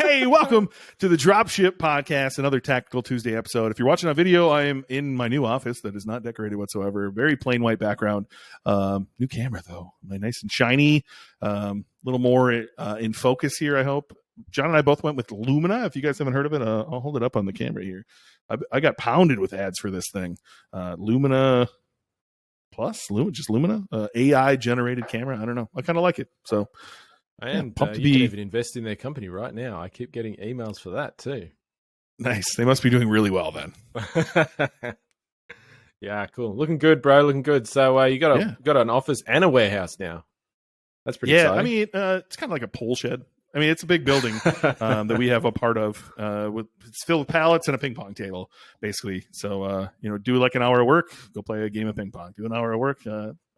Hey, welcome to the Dropship Podcast, another Tactical Tuesday episode. If you're watching on video, I am in my new office that is not decorated whatsoever. Very plain white background. New camera, though. Nice and shiny. A little more in focus here, I hope. John and I both went with Lumina. If you guys haven't heard of it, I'll hold it up on the camera here. I got pounded with ads for this thing. Lumina Plus? Just Lumina? AI-generated camera. I don't know. I kind of like it. So I am pumped to be. You can even invest in their company right now. I keep getting emails for that too. Nice. They must be doing really well then. Yeah, cool. Looking good, bro. Looking good. So you got an office and a warehouse now. That's pretty exciting. I mean, it's kind of like a pole shed. I mean, it's a big building that we have a part of. It's filled with pallets and a ping pong table, basically. So, do like an hour of work, go play a game of ping pong. Do an hour of work.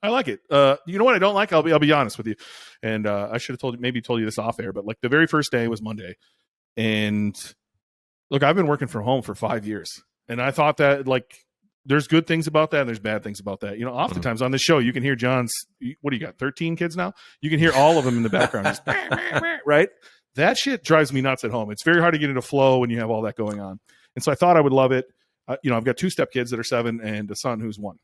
I like it. You know what I don't like? I'll be honest with you. And I should have told you this off air, but like the very first day was Monday. And look, I've been working from home for 5 years. And I thought that like there's good things about that and there's bad things about that. Oftentimes on this show, you can hear John's, what do you got, 13 kids now? You can hear all of them in the background. Just, right? That shit drives me nuts at home. It's very hard to get into flow when you have all that going on. And so I thought I would love it. I've got 2 stepkids that are 7 and a son who's 1.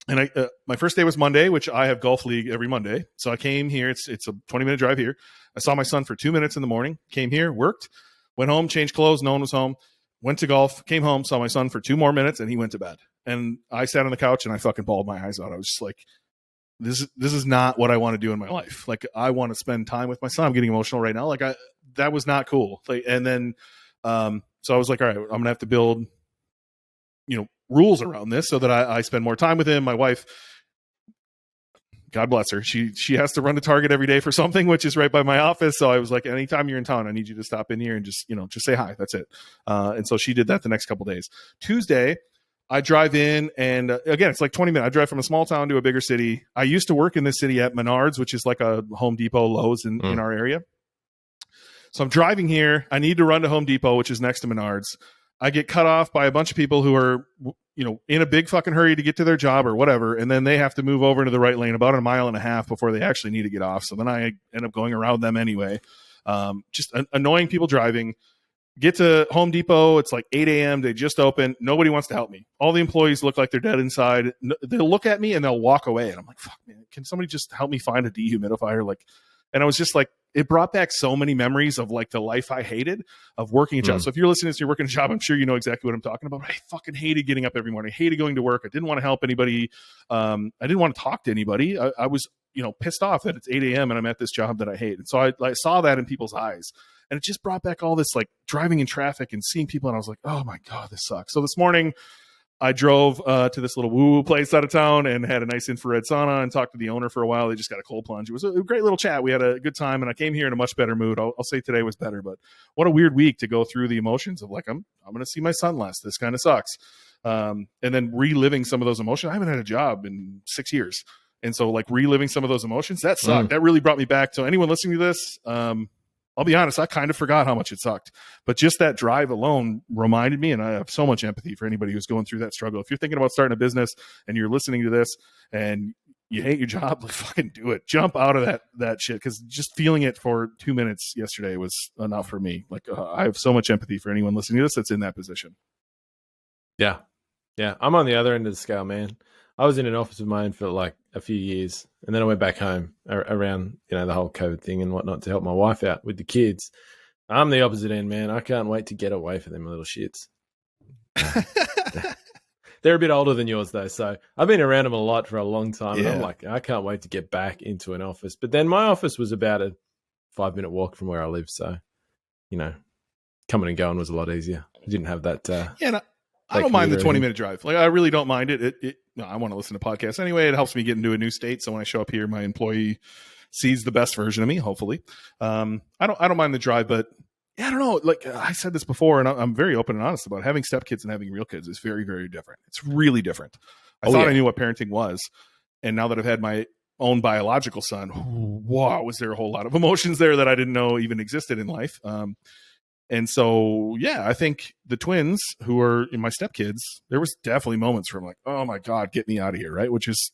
And my first day was Monday, which I have golf league every Monday. So I came here. It's a 20-minute drive here. I saw my son for 2 minutes in the morning, came here, worked, went home, changed clothes. No one was home, went to golf, came home, saw my son for 2 more minutes, and he went to bed. And I sat on the couch and I fucking bawled my eyes out. I was just like, this is not what I want to do in my life. Like, I want to spend time with my son. I'm getting emotional right now. Like, that was not cool. Like, and then, so I was like, all right, I'm going to have to build, rules around this so that I spend more time with him. My wife, God bless her, she has to run to Target every day for something, which is right by my office. So I was like, anytime you're in town, I need you to stop in here and just say hi. That's it. And so she did that the next couple of days. Tuesday, I drive in and again, it's like 20 minutes. I drive from a small town to a bigger city. I used to work in this city at Menards, which is like a Home Depot, Lowe's in our area. So I'm driving here. I need to run to Home Depot, which is next to Menards. I get cut off by a bunch of people who are, in a big fucking hurry to get to their job or whatever. And then they have to move over into the right lane about 1.5 miles before they actually need to get off. So then I end up going around them anyway. Just annoying people driving. Get to Home Depot. It's like 8 a.m. They just opened. Nobody wants to help me. All the employees look like they're dead inside. They'll look at me and they'll walk away. And I'm like, fuck, man, can somebody just help me find a dehumidifier? And I was just like, it brought back so many memories of like the life I hated of working a job. So if you're listening to this, you're working a job, I'm sure you know exactly what I'm talking about. I fucking hated getting up every morning. I hated going to work. I didn't want to help anybody. I didn't want to talk to anybody. I was, pissed off that it's 8 a.m. and I'm at this job that I hate. And so I saw that in people's eyes. And it just brought back all this like driving in traffic and seeing people. And I was like, oh my God, this sucks. So this morning I drove to this little woo-woo place out of town and had a nice infrared sauna and talked to the owner for a while. They just got a cold plunge. It was a great little chat. We had a good time, and I came here in a much better mood. I'll say today was better, but what a weird week to go through the emotions of like, I'm going to see my son less. This kind of sucks. And then reliving some of those emotions. I haven't had a job in 6 years. And so like reliving some of those emotions, that sucked. That really brought me back. So anyone listening to this, I'll be honest, I kind of forgot how much it sucked. But just that drive alone reminded me, and I have so much empathy for anybody who's going through that struggle. If you're thinking about starting a business and you're listening to this and you hate your job, like fucking do it. Jump out of that shit, because just feeling it for 2 minutes yesterday was enough for me. Like I have so much empathy for anyone listening to this that's in that position. Yeah. I'm on the other end of the scale, man. I was in an office of mine for like a few years, and then I went back home around, the whole COVID thing and whatnot to help my wife out with the kids. I'm the opposite end, man. I can't wait to get away from them little shits. They're a bit older than yours though, so I've been around them a lot for a long time. Yeah. And I'm like, I can't wait to get back into an office. But then my office was about a 5-minute walk from where I live, so coming and going was a lot easier. I didn't have that. I don't mind the 20-minute drive. Like, I really don't mind it. I want to listen to podcasts anyway. It helps me get into a new state. So when I show up here, my employee sees the best version of me, hopefully. I don't mind the drive, but yeah, I don't know. Like I said this before, and I'm very open and honest about having stepkids and having real kids is very, very different. It's really different. I thought I knew what parenting was. And now that I've had my own biological son, wow, was there a whole lot of emotions there that I didn't know even existed in life. And so, yeah, I think the twins who are in my stepkids, there was definitely moments where I'm like, oh my God, get me out of here. Right. Which is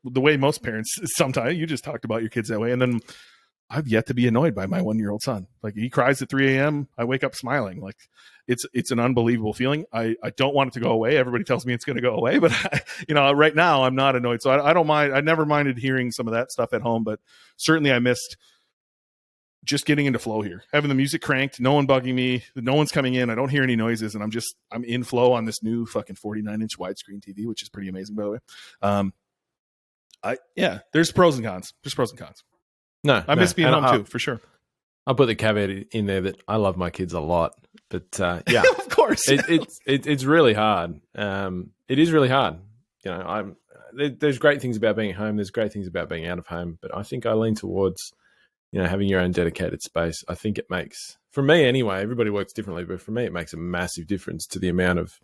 the way most parents sometimes, you just talked about your kids that way. And then I've yet to be annoyed by my 1-year-old son. Like, he cries at 3 a.m. I wake up smiling. Like, it's an unbelievable feeling. I don't want it to go away. Everybody tells me it's going to go away, but right now I'm not annoyed. So I don't mind. I never minded hearing some of that stuff at home, but certainly I missed just getting into flow here, having the music cranked, no one bugging me, no one's coming in. I don't hear any noises, and I'm in flow on this new fucking 49-inch widescreen TV, which is pretty amazing, by the way. There's pros and cons. No, I miss being home too, for sure. I'll put the caveat in there that I love my kids a lot, but yeah, of course, it's really hard. It is really hard. There's great things about being at home. There's great things about being out of home, but I think I lean towards, having your own dedicated space. I think it makes, for me anyway, everybody works differently, but for me, it makes a massive difference to the amount of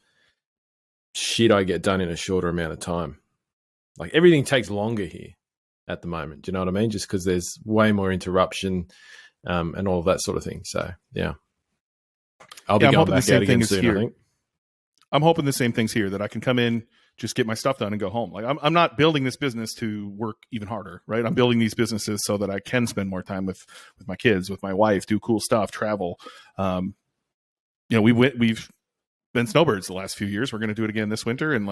shit I get done in a shorter amount of time. Like, everything takes longer here at the moment. Do you know what I mean? Just because there's way more interruption and all of that sort of thing. So, yeah. I'll be going back out again soon, I think. I'm hoping the same thing's here, that I can come in, just get my stuff done and go home. Like, I'm not building this business to work even harder, right? I'm building these businesses so that I can spend more time with my kids, with my wife, do cool stuff, travel. We've been snowbirds the last few years. We're going to do it again this winter, and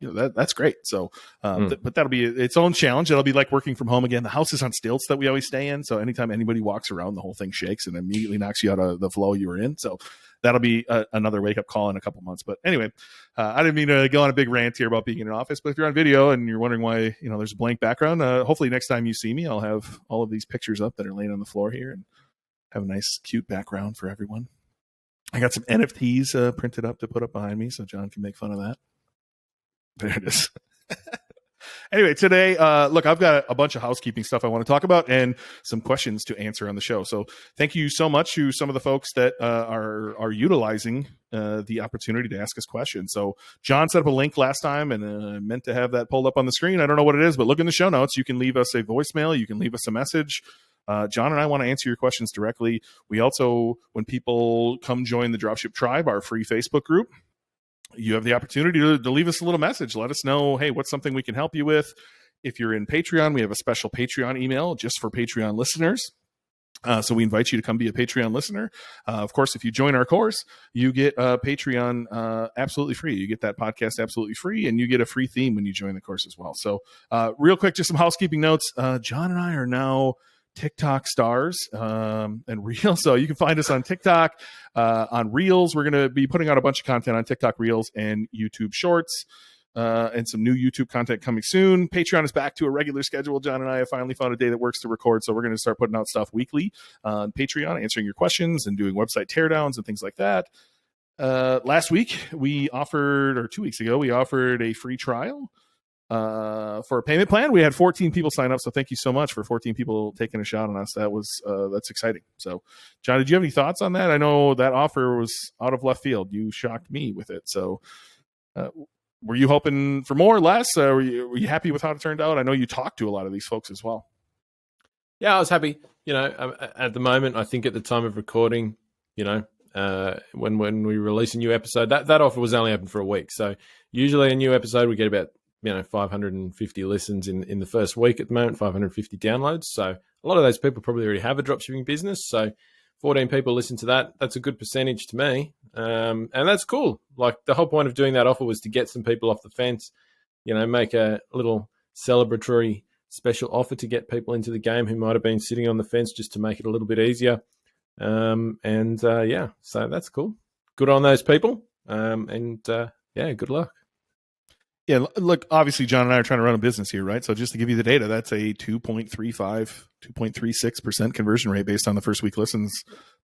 that's great. So, but that'll be its own challenge. It'll be like working from home again. The house is on stilts that we always stay in, so anytime anybody walks around, the whole thing shakes and immediately knocks you out of the flow you were in. So that'll be another wake up call in a couple months. But anyway, I didn't mean to go on a big rant here about being in an office. But if you're on video and you're wondering why there's a blank background, hopefully next time you see me, I'll have all of these pictures up that are laying on the floor here and have a nice, cute background for everyone. I got some NFTs printed up to put up behind me so John can make fun of that. There it is. Anyway, today, look, I've got a bunch of housekeeping stuff I want to talk about and some questions to answer on the show. So thank you so much to some of the folks that are utilizing the opportunity to ask us questions. So John set up a link last time, and I meant to have that pulled up on the screen. I don't know what it is, but look in the show notes. You can leave us a voicemail. You can leave us a message. John and I want to answer your questions directly. We also, when people come join the Dropship Tribe, our free Facebook group, you have the opportunity to leave us a little message. Let us know, hey, what's something we can help you with? If you're in Patreon, we have a special Patreon email just for Patreon listeners. So we invite you to come be a Patreon listener. Of course, if you join our course, you get Patreon absolutely free. You get that podcast absolutely free, and you get a free theme when you join the course as well. So real quick, just some housekeeping notes. John and I are now TikTok stars and Reels. So you can find us on TikTok, on Reels. We're going to be putting out a bunch of content on TikTok Reels and YouTube Shorts, and some new YouTube content coming soon. Patreon is back to a regular schedule. John and I have finally found a day that works to record, so we're going to start putting out stuff weekly on Patreon, answering your questions and doing website teardowns and things like that. Last week, or 2 weeks ago, we offered a free trial for a payment plan. We had 14 people sign up, so thank you so much for 14 people taking a shot on us. That's exciting. So, John, did you have any thoughts on that? I know that offer was out of left field. You shocked me with it. So, were you hoping for more or less? Were you happy with how it turned out? I know you talked to a lot of these folks as well. Yeah, I was happy. At the moment, I think at the time of recording, when we release a new episode, that offer was only open for a week. So usually a new episode, we get about 550 listens in the first week at the moment, 550 downloads. So a lot of those people probably already have a dropshipping business. So 14 people listen to that. That's a good percentage to me. And that's cool. Like, the whole point of doing that offer was to get some people off the fence, make a little celebratory special offer to get people into the game who might have been sitting on the fence, just to make it a little bit easier. So that's cool. Good on those people. Good luck. Yeah, look, obviously, John and I are trying to run a business here, right? So just to give you the data, that's a 2.36% conversion rate based on the first week listens.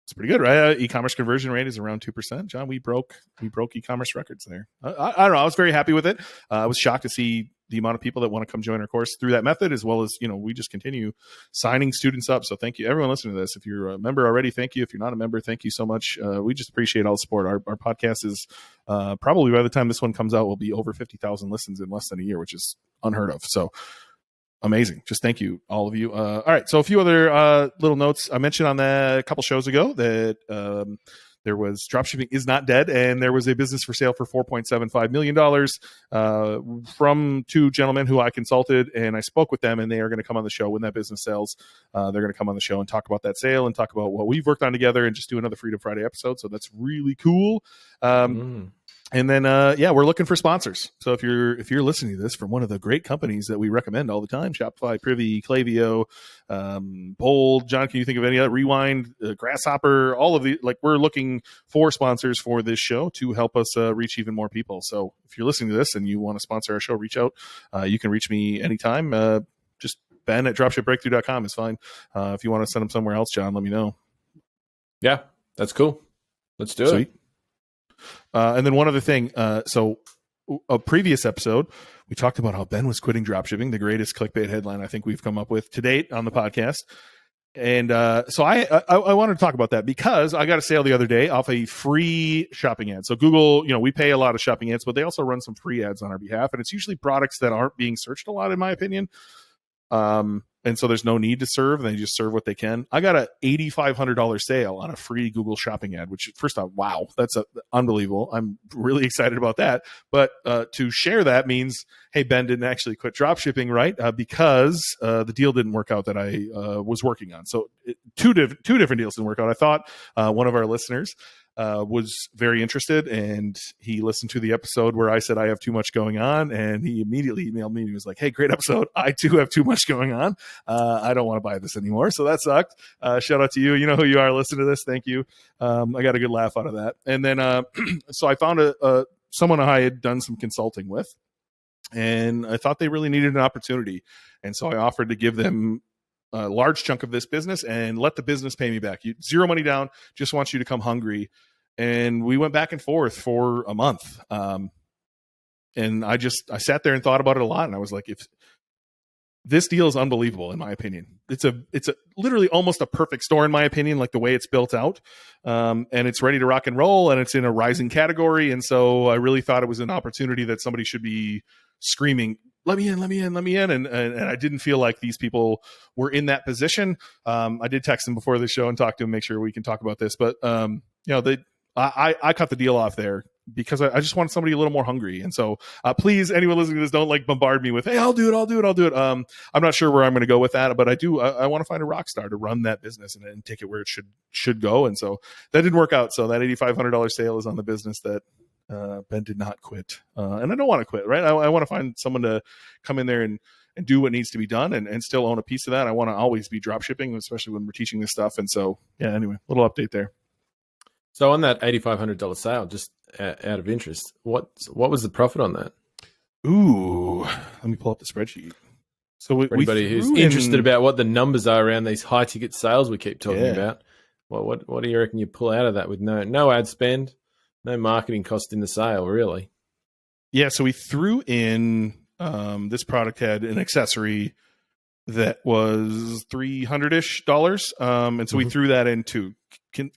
It's pretty good, right? E-commerce conversion rate is around 2%. John, we broke e-commerce records there. I don't know. I was very happy with it. I was shocked to see the amount of people that want to come join our course through that method, as well as, we just continue signing students up. So thank you, everyone listening to this. If you're a member already, thank you. If you're not a member, thank you so much. We just appreciate all the support. Our podcast is probably, by the time this one comes out, will be over 50,000 listens in less than a year, which is unheard of. So amazing. Just thank you, all of you. All right. So a few other little notes. I mentioned on that a couple shows ago that there was dropshipping is not dead, and there was a business for sale for $4.75 million from two gentlemen who I consulted, and I spoke with them, and they are going to come on the show when that business sells. They're going to come on the show and talk about that sale and talk about what we've worked on together and just do another Freedom Friday episode. So that's really cool. And then, we're looking for sponsors. So if you're listening to this from one of the great companies that we recommend all the time, Shopify, Privy, Klaviyo, Bold, John, can you think of any other? Rewind, Grasshopper, all of the, like, we're looking for sponsors for this show to help us reach even more people. So if you're listening to this and you want to sponsor our show, reach out. You can reach me anytime. Just Ben at dropshipbreakthrough.com is fine. If you want to send them somewhere else, John, let me know. Yeah, that's cool. Let's do it. And then one other thing. So a previous episode, we talked about how Ben was quitting dropshipping, the greatest clickbait headline I think we've come up with to date on the podcast. And so I wanted to talk about that because I got a sale the other day off a free shopping ad. So Google, we pay a lot of shopping ads, but they also run some free ads on our behalf. And it's usually products that aren't being searched a lot, in my opinion. And so there's no need to serve. They just serve what they can. I got a $8,500 sale on a free Google shopping ad, which first off, wow, that's unbelievable. I'm really excited about that. But to share that means, hey, Ben didn't actually quit dropshipping, right? Because the deal didn't work out that I was working on. So two different deals didn't work out. I thought one of our listeners was very interested, and he listened to the episode where I said I have too much going on, and he immediately emailed me. He was like, hey, great episode. I too have too much going on. I don't want to buy this anymore. So that sucked. Shout out to you. You know who you are. Listen to this. Thank you. I got a good laugh out of that. And then so I found someone I had done some consulting with, and I thought they really needed an opportunity. And so I offered to give them a large chunk of this business and let the business pay me back. Zero money down, just want you to come hungry. And we went back and forth for a month. And I sat there and thought about it a lot. And I was like, if this deal is unbelievable, in my opinion, it's a literally almost a perfect store, in my opinion, like the way it's built out. And it's ready to rock and roll, and it's in a rising category. And so I really thought it was an opportunity that somebody should be screaming, let me in, let me in, let me in. And I didn't feel like these people were in that position. I did text them before the show and talk to them, make sure we can talk about this. But, I cut the deal off there because I just wanted somebody a little more hungry. And so please, anyone listening to this, don't like bombard me with, hey, I'll do it. I'm not sure where I'm going to go with that, but I want to find a rock star to run that business and take it where it should go. And so that didn't work out. So that $8,500 sale is on the business that Ben did not quit. And I don't want to quit, right? I want to find someone to come in there and do what needs to be done and still own a piece of that. I want to always be drop shipping, especially when we're teaching this stuff. And so, anyway, little update there. So on that $8,500 sale, just out of interest, what was the profit on that? Ooh, let me pull up the spreadsheet. So for anybody who's interested about what the numbers are around these high ticket sales we keep talking about, what do you reckon you pull out of that with no ad spend, no marketing cost in the sale, really? Yeah, so we threw in this product had an accessory that was $300-ish, and so we threw that in too.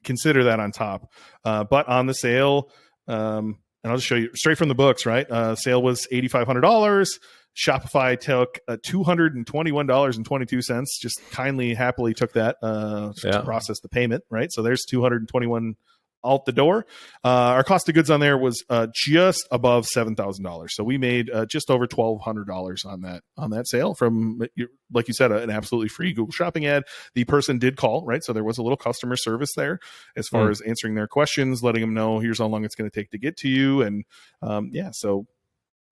Consider that on top. But on the sale, and I'll just show you straight from the books, right? Sale was $8,500. Shopify took $221.22. Just happily took that to process the payment, right? So there's $221 out the door. Our cost of goods on there was just above $7,000. So we made just over $1,200 on that sale from, like you said, an absolutely free Google Shopping ad. The person did call, right? So there was a little customer service there as far as answering their questions, letting them know here's how long it's going to take to get to you. And so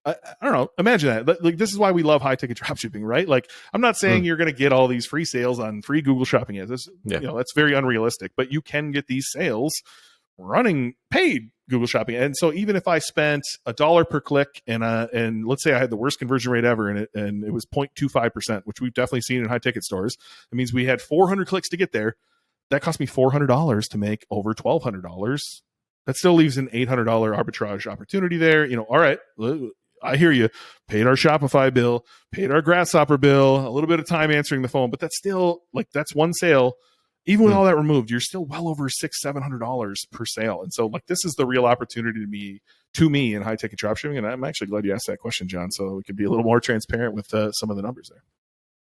I don't know. Imagine that. Like, this is why we love high ticket dropshipping, right? Like, I'm not saying you're going to get all these free sales on free Google Shopping ads. That's very unrealistic, but you can get these sales running paid Google Shopping. And so even if I spent $1 per click and let's say I had the worst conversion rate ever and it was 0.25%, which we've definitely seen in high ticket stores. It means we had 400 clicks to get there. That cost me $400 to make over $1,200. That still leaves an $800 arbitrage opportunity there. All right, I hear you. Paid our Shopify bill, paid our Grasshopper bill, a little bit of time answering the phone, but that's still that's one sale. Even with all that removed, you're still well over $600-700 per sale. And so this is the real opportunity to me in high ticket dropshipping. And I'm actually glad you asked that question, John, so we could be a little more transparent with some of the numbers there.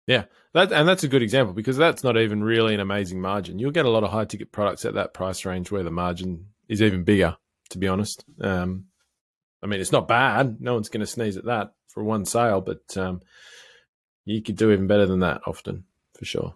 Yeah, that's a good example because that's not even really an amazing margin. You'll get a lot of high ticket products at that price range where the margin is even bigger, to be honest. I mean, it's not bad. No one's going to sneeze at that for one sale, but you could do even better than that often, for sure.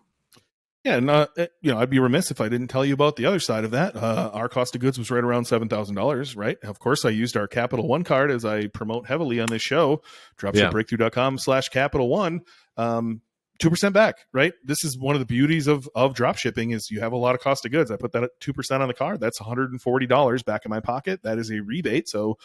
Yeah, and I'd be remiss if I didn't tell you about the other side of that. Our cost of goods was right around $7,000, right? Of course, I used our Capital One card as I promote heavily on this show, dropshipbreakthrough.com/Capital One. 2% back, right? This is one of the beauties of dropshipping is you have a lot of cost of goods. I put that at 2% on the card. That's $140 back in my pocket. That is a rebate. So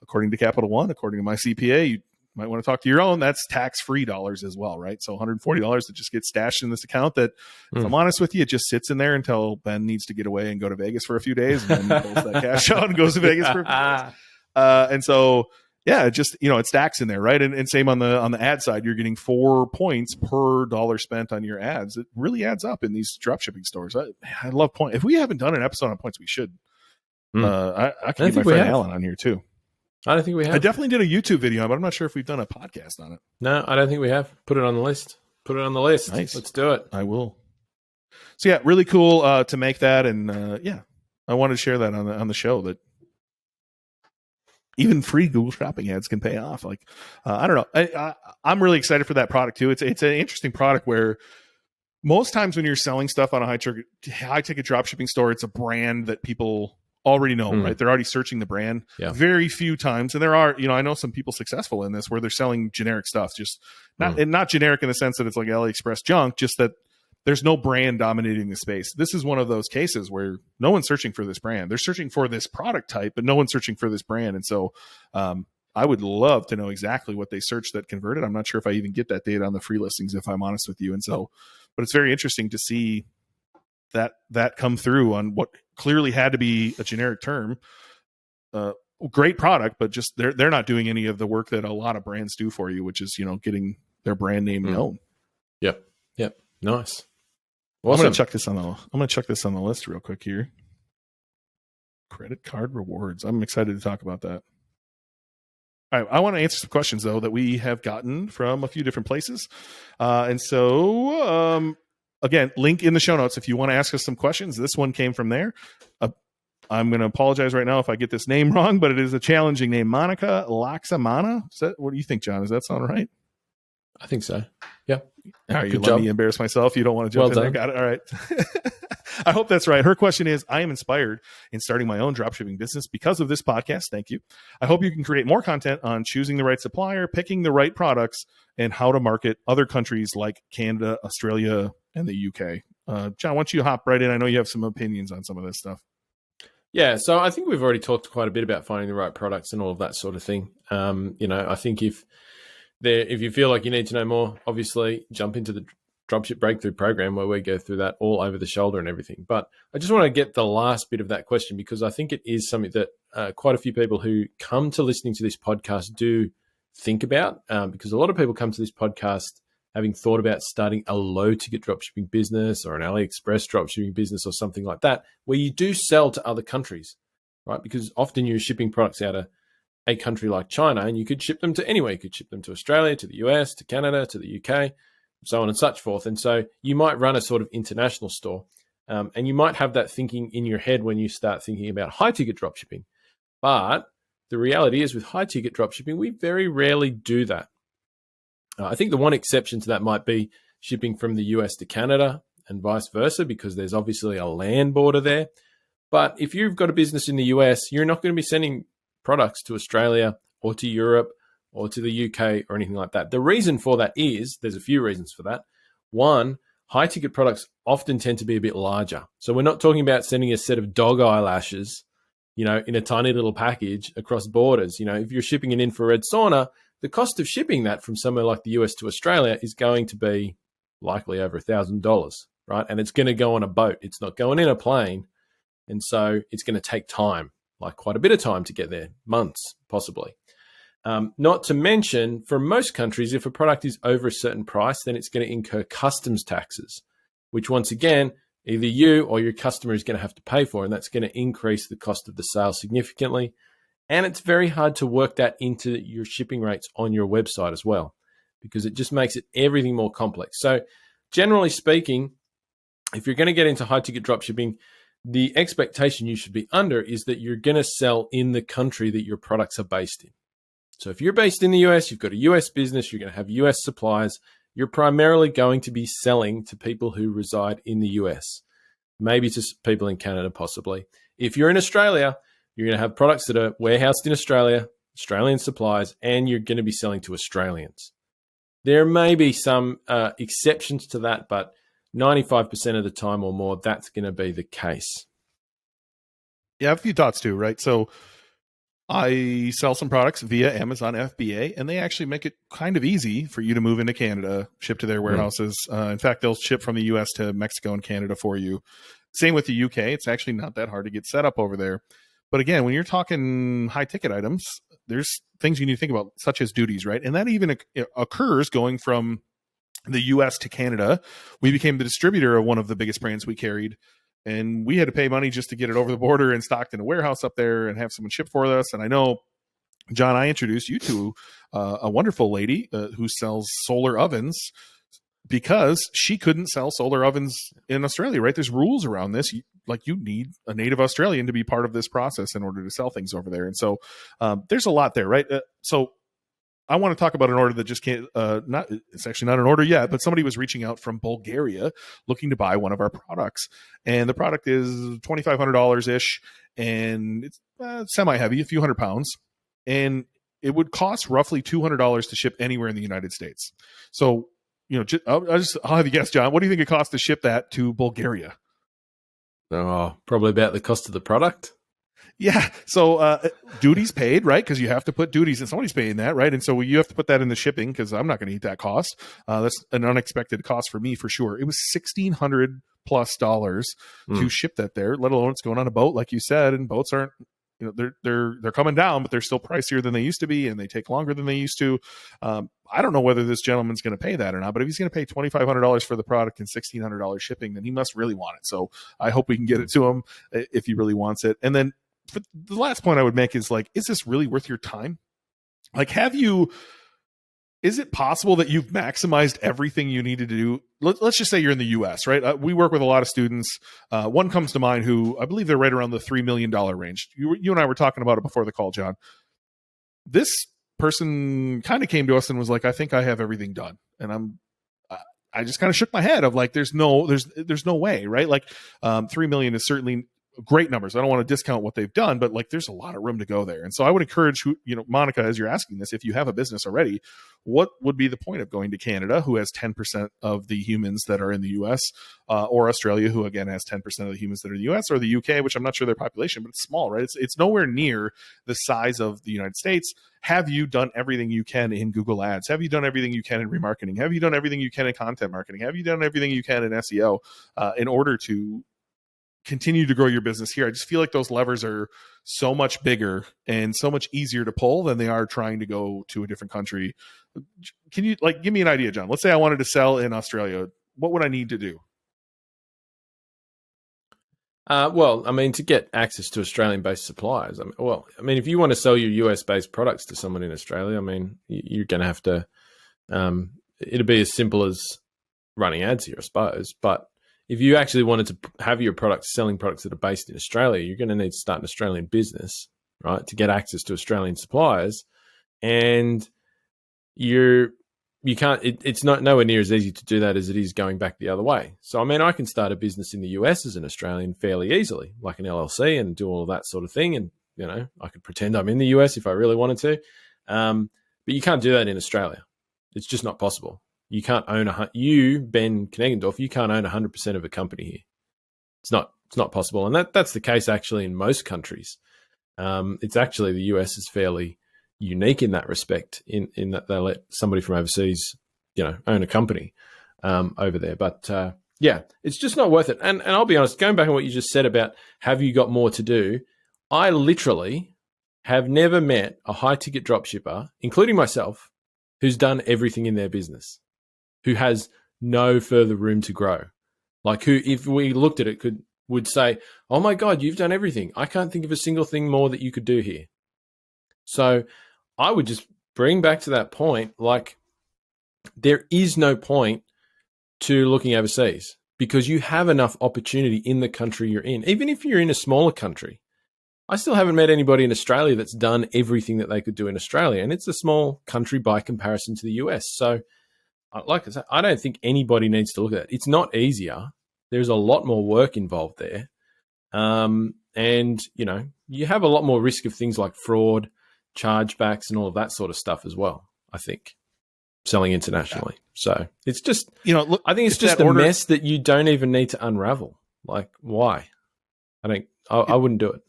according to Capital One, according to my CPA, you might want to talk to your own. That's tax-free dollars as well, right? So $140 that just gets stashed in this account that, if I'm honest with you, it just sits in there until Ben needs to get away and go to Vegas for a few days. And then he pulls that cash out and goes to Vegas for a few days. And so, yeah, it just, it stacks in there, right? And same on the ad side, you're getting 4 points per dollar spent on your ads. It really adds up in these dropshipping stores. I love points. If we haven't done an episode on points, we should. I can get my friend Alan on here too. I don't think we have. I definitely did a YouTube video, but I'm not sure if we've done a podcast on it. No, I don't think we have. Put it on the list. Nice. Let's do it. I will. So yeah, really cool to make that, and I wanted to share that on the show that even free Google Shopping ads can pay off. Like I don't know, I'm really excited for that product too. It's an interesting product where most times when you're selling stuff on a high ticket dropshipping store, it's a brand that people already know, right? They're already searching the brand. Yeah. Very few times, and there are, I know some people successful in this where they're selling generic stuff, just not generic in the sense that it's like AliExpress junk, just that there's no brand dominating the space. This is one of those cases where no one's searching for this brand. They're searching for this product type, but no one's searching for this brand. And so I would love to know exactly what they searched that converted. I'm not sure if I even get that data on the free listings, if I'm honest with you. And so, but it's very interesting to see that come through on what clearly had to be a generic term. Great product, but just they're not doing any of the work that a lot of brands do for you, which is, getting their brand name known. Yep. Nice. Awesome. I'm gonna chuck this on the list real quick here. Credit card rewards. I'm excited to talk about that. All right, I want to answer some questions though that we have gotten from a few different places, and so again, link in the show notes if you want to ask us some questions. This one came from there. I'm going to apologize right now if I get this name wrong, but it is a challenging name. Monica Laxamana. What do you think, John? Does that sound right? I think so. Yeah. All right, you let me embarrass myself. You don't want to jump in there. Got it. All right. I hope that's right. Her question is, I am inspired in starting my own dropshipping business because of this podcast. Thank you. I hope you can create more content on choosing the right supplier, picking the right products, and how to market other countries like Canada, Australia, and the UK. John, why don't you hop right in? I know you have some opinions on some of this stuff. Yeah, so I think we've already talked quite a bit about finding the right products and all of that sort of thing. I think if you feel like you need to know more, obviously jump into the Dropship Breakthrough program where we go through that all over the shoulder and everything. But I just want to get the last bit of that question because I think it is something that quite a few people who come to listening to this podcast do think about because a lot of people come to this podcast having thought about starting a low-ticket dropshipping business or an AliExpress dropshipping business or something like that, where you do sell to other countries, right? Because often you're shipping products out of a country like China, and you could ship them to anywhere. You could ship them to Australia, to the US, to Canada, to the UK, so on and such forth. And so you might run a sort of international store, and you might have that thinking in your head when you start thinking about high-ticket dropshipping. But the reality is with high-ticket dropshipping, we very rarely do that. I think the one exception to that might be shipping from the US to Canada and vice versa, because there's obviously a land border there. But if you've got a business in the US, you're not going to be sending products to Australia or to Europe or to the UK or anything like that. The reason for that is, there's a few reasons for that. One, high ticket products often tend to be a bit larger. So we're not talking about sending a set of dog eyelashes, in a tiny little package across borders. If you're shipping an infrared sauna, the cost of shipping that from somewhere like the US to Australia is going to be likely over $1,000, right? And it's going to go on a boat. It's not going in a plane. And so it's going to take time, like quite a bit of time to get there, months possibly. Not to mention, for most countries, if a product is over a certain price, then it's going to incur customs taxes, which once again, either you or your customer is going to have to pay for, and that's going to increase the cost of the sale significantly. And it's very hard to work that into your shipping rates on your website as well, because it just makes it everything more complex. So generally speaking, if you're going to get into high ticket dropshipping, the expectation you should be under is that you're going to sell in the country that your products are based in. So if you're based in the US, you've got a US business, you're going to have US suppliers, you're primarily going to be selling to people who reside in the US, maybe to people in Canada, possibly. If you're in Australia, you're going to have products that are warehoused in Australia, Australian suppliers, and you're going to be selling to Australians. There may be some exceptions to that, but 95% of the time or more, that's going to be the case. Yeah, I have a few thoughts too, right? So I sell some products via Amazon FBA, and they actually make it kind of easy for you to move into Canada, ship to their warehouses. In fact, they'll ship from the US to Mexico and Canada for you. Same with the UK. It's actually not that hard to get set up over there. But again, when you're talking high ticket items, there's things you need to think about, such as duties, right? And that even occurs going from the US to Canada. We became the distributor of one of the biggest brands we carried, and we had to pay money just to get it over the border and stocked in a warehouse up there and have someone ship for us. And I know, John, I introduced you to a wonderful lady who sells solar ovens, because she couldn't sell solar ovens in Australia, right? There's rules around this. You need a native Australian to be part of this process in order to sell things over there. And so there's a lot there, right? So I want to talk about an order that just can't, it's actually not an order yet, but somebody was reaching out from Bulgaria looking to buy one of our products. And the product is $2,500-ish, and it's semi-heavy, a few hundred pounds. And it would cost roughly $200 to ship anywhere in the United States. So, I'll have you guess, John, what do you think it costs to ship that to Bulgaria? Oh, probably about the cost of the product. Yeah. So duties paid, right? Because you have to put duties, and somebody's paying that, right? And so you have to put that in the shipping, because I'm not going to eat that cost. That's an unexpected cost for me, for sure. It was $1,600+ to ship that there, let alone it's going on a boat, like you said, and boats aren't, they're coming down, but they're still pricier than they used to be, and they take longer than they used to. I don't know whether this gentleman's going to pay that or not, but if he's going to pay $2,500 for the product and $1,600 shipping, then he must really want it. So I hope we can get it to him if he really wants it. And then the last point I would make is, is this really worth your time? Is it possible that you've maximized everything you needed to do? Let's just say you're in the US, right? We work with a lot of students. One comes to mind who, I believe they're right around the $3 million range. You and I were talking about it before the call, John. This person kind of came to us and was like, I think I have everything done. And I just kind of shook my head of there's no way, right? 3 million is certainly great numbers. I don't want to discount what they've done, but there's a lot of room to go there. And so I would encourage Monica, as you're asking this, if you have a business already, what would be the point of going to Canada, who has 10% of the humans that are in the US, or Australia, who again has 10% of the humans that are in the US, or the UK, which I'm not sure their population, but it's small, right? It's nowhere near the size of the United States. Have you done everything you can in Google Ads? Have you done everything you can in remarketing? Have you done everything you can in content marketing? Have you done everything you can in SEO in order to continue to grow your business here? I just feel like those levers are so much bigger and so much easier to pull than they are trying to go to a different country. Can you give me an idea, John? Let's say I wanted to sell in Australia. What would I need to do? To get access to Australian-based suppliers, if you want to sell your US-based products to someone in Australia, you're going to have to, it'll be as simple as running ads here, I suppose. But if you actually wanted to have your products, selling products that are based in Australia, you're going to need to start an Australian business, right, to get access to Australian suppliers. And it's not nowhere near as easy to do that as it is going back the other way. So, I can start a business in the US as an Australian fairly easily, like an LLC, and do all of that sort of thing. And, I could pretend I'm in the US if I really wanted to. But you can't do that in Australia. It's just not possible. You can't own Ben Knegendorf, you can't own 100% of a company here. It's not possible. And that's the case actually in most countries. It's actually, the US is fairly unique in that respect, in that they let somebody from overseas, own a company over there. But it's just not worth it. And I'll be honest, going back on what you just said about, have you got more to do? I literally have never met a high ticket dropshipper, including myself, who's done everything in their business, who has no further room to grow. Who, if we looked at it, would say, oh my God, you've done everything. I can't think of a single thing more that you could do here. So I would just bring back to that point, there is no point to looking overseas because you have enough opportunity in the country you're in. Even if you're in a smaller country, I still haven't met anybody in Australia that's done everything that they could do in Australia. And it's a small country by comparison to the US. So like I said, I don't think anybody needs to look at it. It's not easier. There's a lot more work involved there. And, you know, you have a lot more risk of things like fraud, chargebacks, and all of that sort of stuff as well, I think, selling internationally. So it's just, you know, look, I think it's just a mess that you don't even need to unravel. Like, why? I wouldn't do it.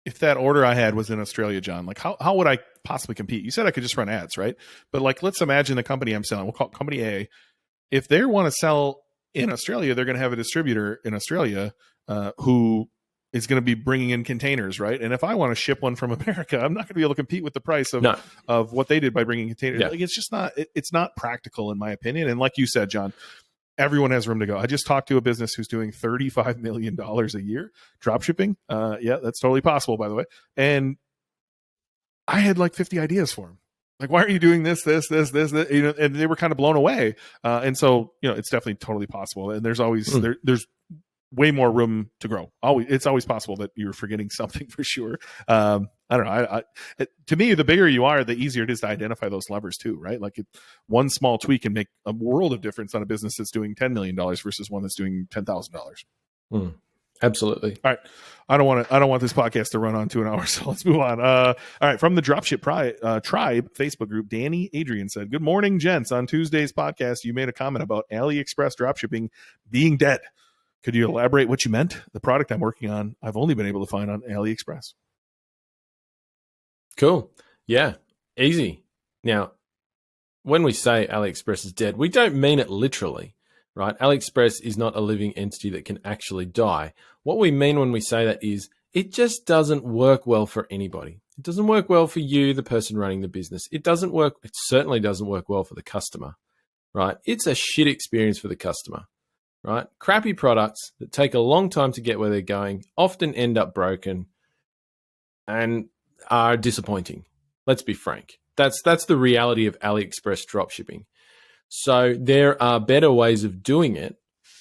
If that order I had was in Australia, John, like how would I possibly compete? You said I could just run ads, right? But like, let's imagine the company I'm selling, we'll call it company A. If they want to sell in Australia, they're going to have a distributor in Australia who is going to be bringing in containers, right? And if I want to ship one from America, I'm not going to be able to compete with the price of what they did by bringing containers. Yeah. Like, it's just not, it's not practical in my opinion. And like you said, John, everyone has room to go. I just talked to a business who's doing $35 million a year dropshipping. Yeah, that's totally possible, by the way. And I had like 50 ideas for them. Like, why are you doing this? You know, and they were kind of blown away. And so, you know, it's definitely totally possible. And there's always, there's way more room to grow. It's always possible that you're forgetting something for sure. I don't know. To me, the bigger you are, the easier it is to identify those levers too, right? Like one small tweak can make a world of difference on a business that's doing $10 million versus one that's doing $10,000. Absolutely. All right. I don't want this podcast to run on 2 hours, so let's move on. All right. From the Dropship Tribe Facebook group, Danny Adrian said, "Good morning, gents. On Tuesday's podcast, you made a comment about AliExpress dropshipping being dead. Could you elaborate what you meant? The product I'm working on, I've only been able to find on AliExpress." Cool. Yeah. Easy. Now, when we say AliExpress is dead, we don't mean it literally, right? AliExpress is not a living entity that can actually die. What we mean when we say that is it just doesn't work well for anybody. It doesn't work well for you, the person running the business. It certainly doesn't work well for the customer, right? It's a shit experience for the customer, right? Crappy products that take a long time to get where they're going often end up broken and are disappointing. Let's be frank. That's the reality of AliExpress dropshipping. So there are better ways of doing it.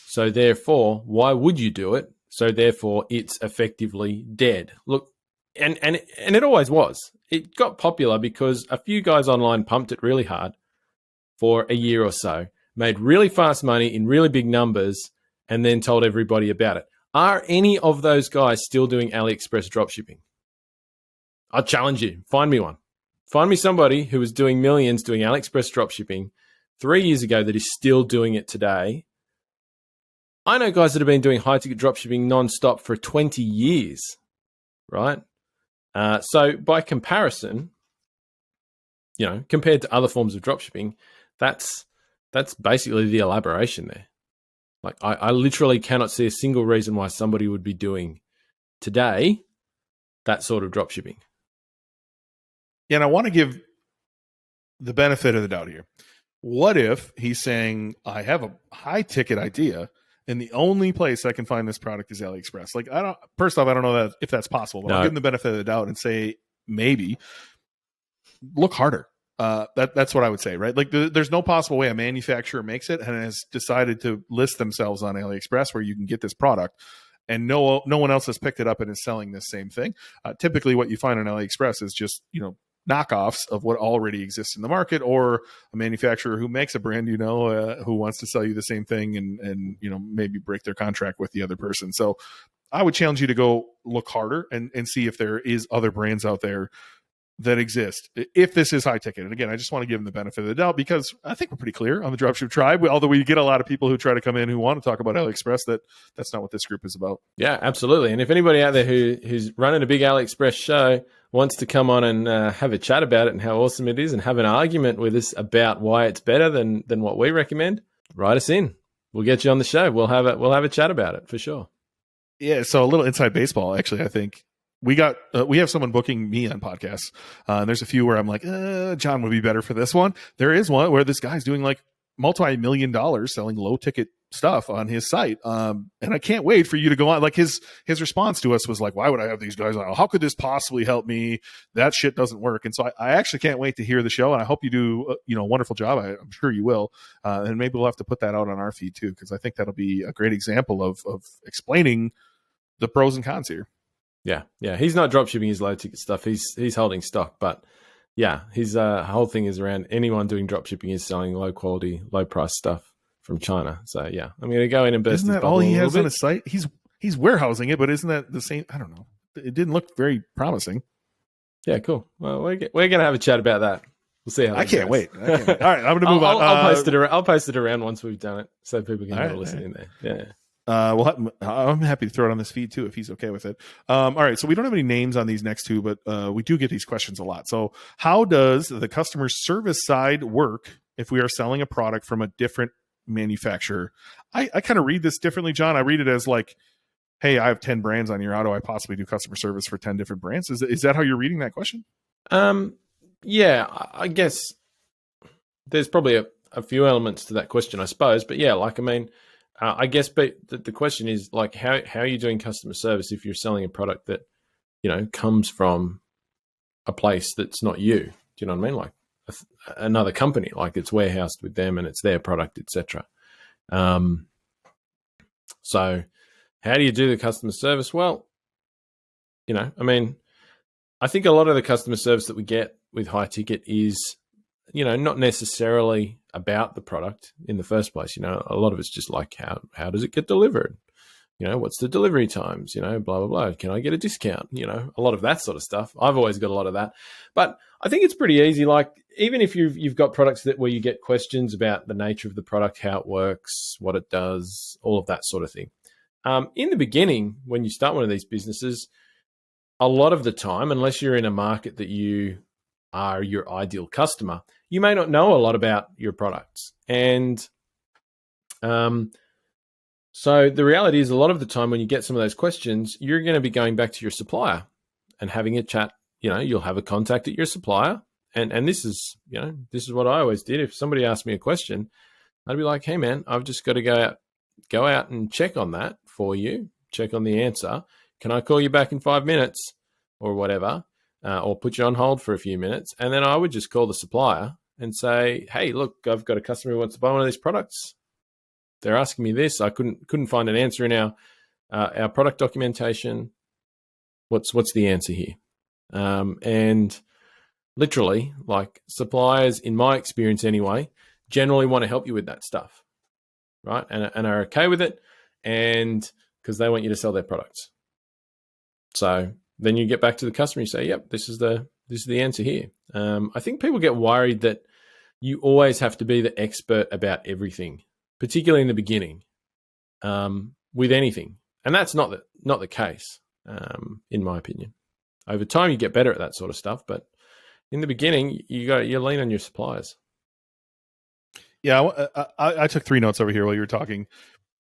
So therefore, why would you do it? So therefore, it's effectively dead. Look, and it always was. It got popular because a few guys online pumped it really hard for a year or so, made really fast money in really big numbers, and then told everybody about it. Are any of those guys still doing AliExpress dropshipping? I'll challenge you. Find me one. Find me somebody who was doing millions doing AliExpress dropshipping 3 years ago that is still doing it today. I know guys that have been doing high-ticket dropshipping nonstop for 20 years, right? So by comparison, you know, compared to other forms of dropshipping, that's basically the elaboration there. Like, I literally cannot see a single reason why somebody would be doing today that sort of dropshipping. Yeah, and I want to give the benefit of the doubt here. What if he's saying, I have a high ticket idea and the only place I can find this product is AliExpress? Like, first off, I don't know if that's possible, but I'll give him the benefit of the doubt and say, maybe look harder. That's what I would say, right? Like, there's no possible way a manufacturer makes it and has decided to list themselves on AliExpress where you can get this product, and no one else has picked it up and is selling this same thing. Typically, what you find on AliExpress is just, you know, knockoffs of what already exists in the market, or a manufacturer who makes a brand, you know, who wants to sell you the same thing and you know, maybe break their contract with the other person. So I would challenge you to go look harder and see if there is other brands out there that exist, if this is high ticket. And again, I just want to give them the benefit of the doubt, because I think we're pretty clear on the Dropship Tribe, although we get a lot of people who try to come in who want to talk about AliExpress, that's not what this group is about. Yeah, absolutely. And if anybody out there who's running a big AliExpress show wants to come on and have a chat about it and how awesome it is and have an argument with us about why it's better than what we recommend, write us in. We'll get you on the show. We'll have a chat about it for sure. Yeah. So a little inside baseball, actually. I think we have someone booking me on podcasts. And there's a few where I'm like, John would be better for this one. There is one where this guy's doing like multi-million dollars selling low ticket stuff on his site. And I can't wait for you to go on. Like his response to us was like, why would I have these guys on? How could this possibly help me? That shit doesn't work. And so I actually can't wait to hear the show. And I hope you do, a wonderful job. I'm sure you will. And maybe we'll have to put that out on our feed too, because I think that'll be a great example of explaining the pros and cons here. Yeah. He's not dropshipping his low ticket stuff. He's holding stock, but yeah, his whole thing is around anyone doing dropshipping is selling low quality, low price stuff from China. So yeah, I'm going to go in and burst. Isn't that all he has on his site? He's warehousing it, but isn't that the same? I don't know. It didn't look very promising. Yeah, cool. Well, we're going to have a chat about that. We'll see how. I can't wait. All right, I'm going to move on. I'll post it around once we've done it, so people can have a listen in there. Yeah. Well, I'm happy to throw it on this feed too if he's okay with it. All right, so we don't have any names on these next two, but we do get these questions a lot. So, how does the customer service side work if we are selling a product from a different manufacturer? I kind of read this differently, John. I read it as like, hey, I have 10 brands on here. How do I possibly do customer service for 10 different brands? Is that how you're reading that question? Yeah, I guess there's probably a few elements to that question, I suppose. But yeah, like, I mean, I guess, but the question is like, how are you doing customer service if you're selling a product that, comes from a place that's not you? Do you know what I mean? Like another company, like it's warehoused with them and it's their product, etc. So how do you do the customer service? Well, I mean, I think a lot of the customer service that we get with high ticket is, not necessarily about the product in the first place. A lot of it's just like, how does it get delivered? What's the delivery times? Blah, blah, blah. Can I get a discount? A lot of that sort of stuff. I've always got a lot of that. But I think it's pretty easy. Like, even if you've got products where you get questions about the nature of the product, how it works, what it does, all of that sort of thing. In the beginning, when you start one of these businesses, a lot of the time, unless you're in a market that you are your ideal customer, you may not know a lot about your products. And so the reality is, a lot of the time when you get some of those questions, you're going to be going back to your supplier and having a chat. You'll have a contact at your supplier. And this is what I always did. If somebody asked me a question, I'd be like, hey man, I've just got to go out and check on that for you, check on the answer. Can I call you back in 5 minutes or whatever? Or put you on hold for a few minutes. And then I would just call the supplier and say, hey, look, I've got a customer who wants to buy one of these products. They're asking me this. I couldn't find an answer in our product documentation. What's the answer here? And literally, like, suppliers, in my experience anyway, generally want to help you with that stuff, right? And are okay with it, and because they want you to sell their products. So then you get back to the customer, you say, yep, this is the answer here. I think people get worried that you always have to be the expert about everything, particularly in the beginning, with anything. And that's not the case, in my opinion. Over time, you get better at that sort of stuff, but in the beginning, you lean on your suppliers. Yeah, I took 3 notes over here while you were talking.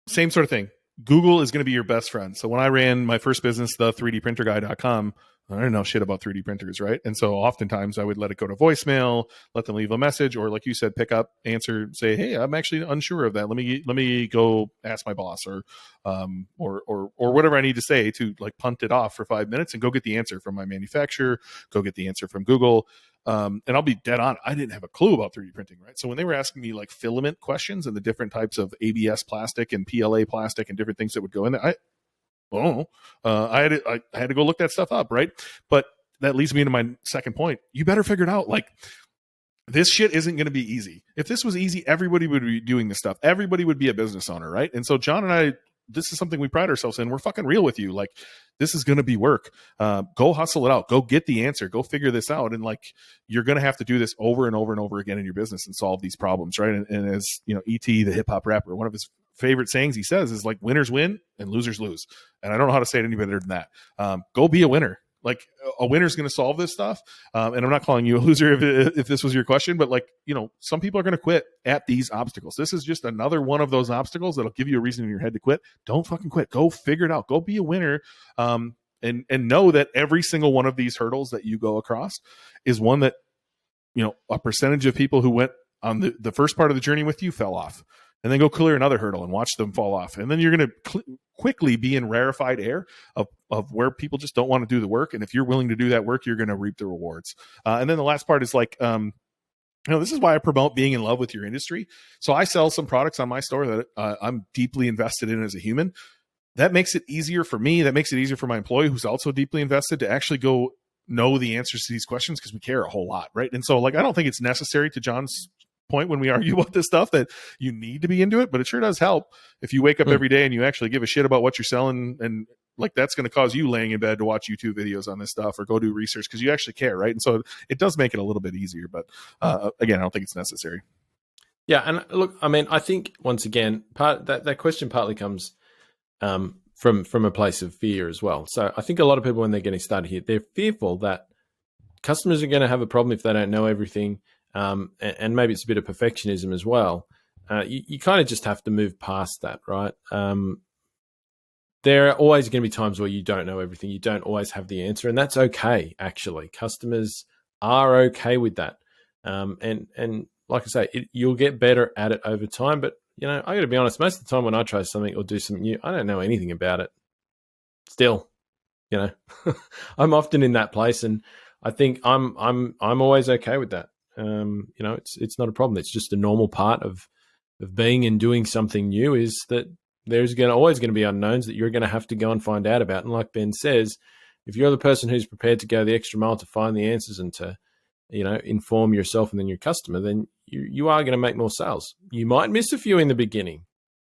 Same sort of thing. Google is going to be your best friend. So when I ran my first business, the 3dprinterguy.com, I didn't know shit about 3D printers, right? And so oftentimes I would let it go to voicemail, let them leave a message, or like you said, pick up, answer, say, hey, I'm actually unsure of that. Let me go ask my boss, or whatever I need to say to like punt it off for 5 minutes and go get the answer from my manufacturer, go get the answer from Google. And I'll be dead on. I didn't have a clue about 3D printing, right? So when they were asking me like filament questions and the different types of ABS plastic and PLA plastic and different things that would go in there, I had to go look that stuff up, right? But that leads me into my second point. You better figure it out. Like, this shit isn't going to be easy. If this was easy, everybody would be doing this stuff. Everybody would be a business owner, right? And so John and I, this is something we pride ourselves in. We're fucking real with you. Like, this is going to be work. Go hustle it out. Go get the answer. Go figure this out. And like, you're going to have to do this over and over and over again in your business and solve these problems, right? And as E.T., the hip hop rapper, one of his favorite sayings he says is like, winners win and losers lose. And I don't know how to say it any better than that. Go be a winner. Like, a winner's going to solve this stuff. And I'm not calling you a loser if this was your question, but like, some people are going to quit at these obstacles. This is just another one of those obstacles that'll give you a reason in your head to quit. Don't fucking quit. Go figure it out. Go be a winner. And know that every single one of these hurdles that you go across is one that, a percentage of people who went on the first part of the journey with you fell off. and then go clear another hurdle and watch them fall off. And then you're going to quickly be in rarefied air of where people just don't want to do the work. And if you're willing to do that work, you're going to reap the rewards. And then the last part is like, this is why I promote being in love with your industry. So I sell some products on my store that I'm deeply invested in as a human. That makes it easier for me. That makes it easier for my employee who's also deeply invested to actually go know the answers to these questions, because we care a whole lot, right? And so like, I don't think it's necessary, to John's point when we argue about this stuff, that you need to be into it, but it sure does help if you wake up every day and you actually give a shit about what you're selling, and like that's going to cause you laying in bed to watch YouTube videos on this stuff or go do research because you actually care, right? And so it does make it a little bit easier, but again, I don't think it's necessary. Yeah, and look, I mean, I think once again, that question partly comes from a place of fear as well. So I think a lot of people, when they're getting started here, they're fearful that customers are going to have a problem if they don't know everything, and maybe it's a bit of perfectionism as well. You kind of just have to move past that, right? There are always going to be times where you don't know everything. You don't always have the answer, and that's okay, actually. Customers are okay with that. And like I say, you'll get better at it over time. But, you know, I got to be honest, most of the time when I try something or do something new, I don't know anything about it. Still, you know, I'm often in that place, and I think I'm always okay with that. You know, it's not a problem. It's just a normal part of being and doing something new, is that there's always going to be unknowns that you're going to have to go and find out about. And like Ben says, if you're the person who's prepared to go the extra mile to find the answers and to, you know, inform yourself and then your customer, then you are going to make more sales. You might miss a few in the beginning.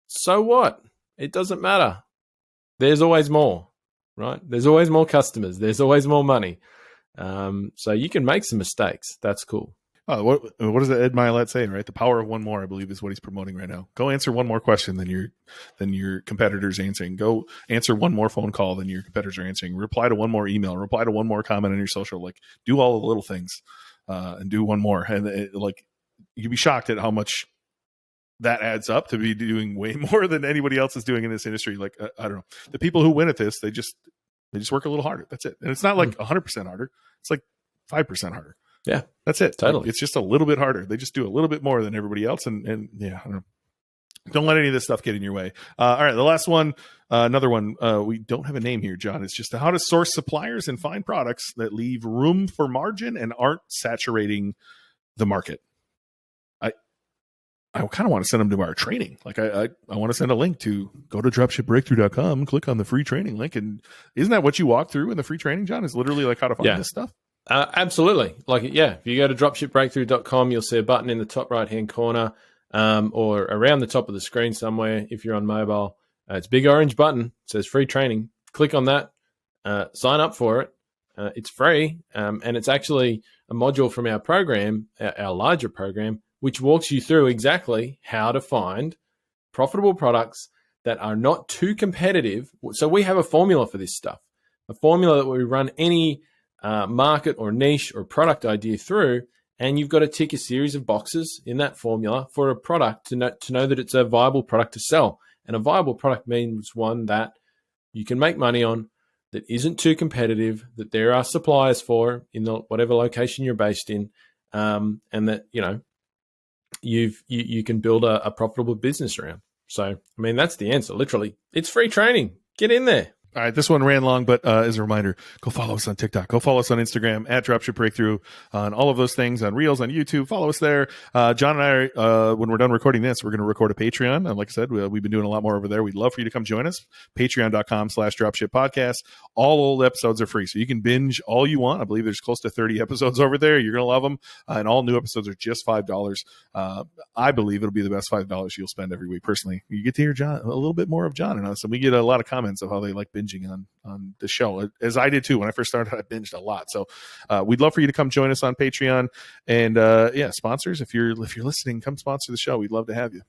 So what? It doesn't matter. There's always more, right? There's always more customers. There's always more money. So you can make some mistakes. That's cool. Oh, what does Ed Milet say, right? The power of one more, I believe, is what he's promoting right now. Go answer one more question than your competitors answering. Go answer one more phone call than your competitors are answering. Reply to one more email. Reply to one more comment on your social. Like, do all the little things and do one more. And like, you'd be shocked at how much that adds up to be doing way more than anybody else is doing in this industry. Like, I don't know. The people who win at this, they just work a little harder. That's it. And it's not like 100% harder. It's like 5% harder. Yeah, that's it. Totally. It's just a little bit harder. They just do a little bit more than everybody else. And yeah, I don't know. Don't let any of this stuff get in your way. All right. The last one, another one, we don't have a name here, John. It's just how to source suppliers and find products that leave room for margin and aren't saturating the market. I kind of want to send them to our training. Like I want to send a link to go to dropshipbreakthrough.com, click on the free training link. And isn't that what you walk through in the free training, John? Is literally like how to find this stuff? Absolutely. Like, yeah, if you go to dropshipbreakthrough.com, you'll see a button in the top right-hand corner or around the top of the screen somewhere if you're on mobile. It's a big orange button. It says free training. Click on that. Sign up for it. It's free. And it's actually a module from our program, our larger program, which walks you through exactly how to find profitable products that are not too competitive. So we have a formula for this stuff, a formula that we run any market or niche or product idea through, and you've got to tick a series of boxes in that formula for a product to know that it's a viable product to sell. And a viable product means one that you can make money on, that isn't too competitive, that there are suppliers for in whatever location you're based in, and that, you know, you can build a profitable business around. So, I mean, that's the answer. Literally, it's free training. Get in there. All right, this one ran long, but as a reminder, go follow us on TikTok. Go follow us on Instagram at Dropship Breakthrough, on all of those things, on Reels, on YouTube. Follow us there. John and I, when we're done recording this, we're going to record a Patreon. And like I said, we've been doing a lot more over there. We'd love for you to come join us. Patreon.com/Dropship Podcast. All old episodes are free, so you can binge all you want. I believe there's close to 30 episodes over there. You're going to love them. And all new episodes are just $5. I believe it'll be the best $5 you'll spend every week. Personally, you get to hear John, a little bit more of John and us, and we get a lot of comments of how they like binging on the show, as I did too. When I first started, I binged a lot. So we'd love for you to come join us on Patreon. And sponsors, if you're listening, come sponsor the show. We'd love to have you.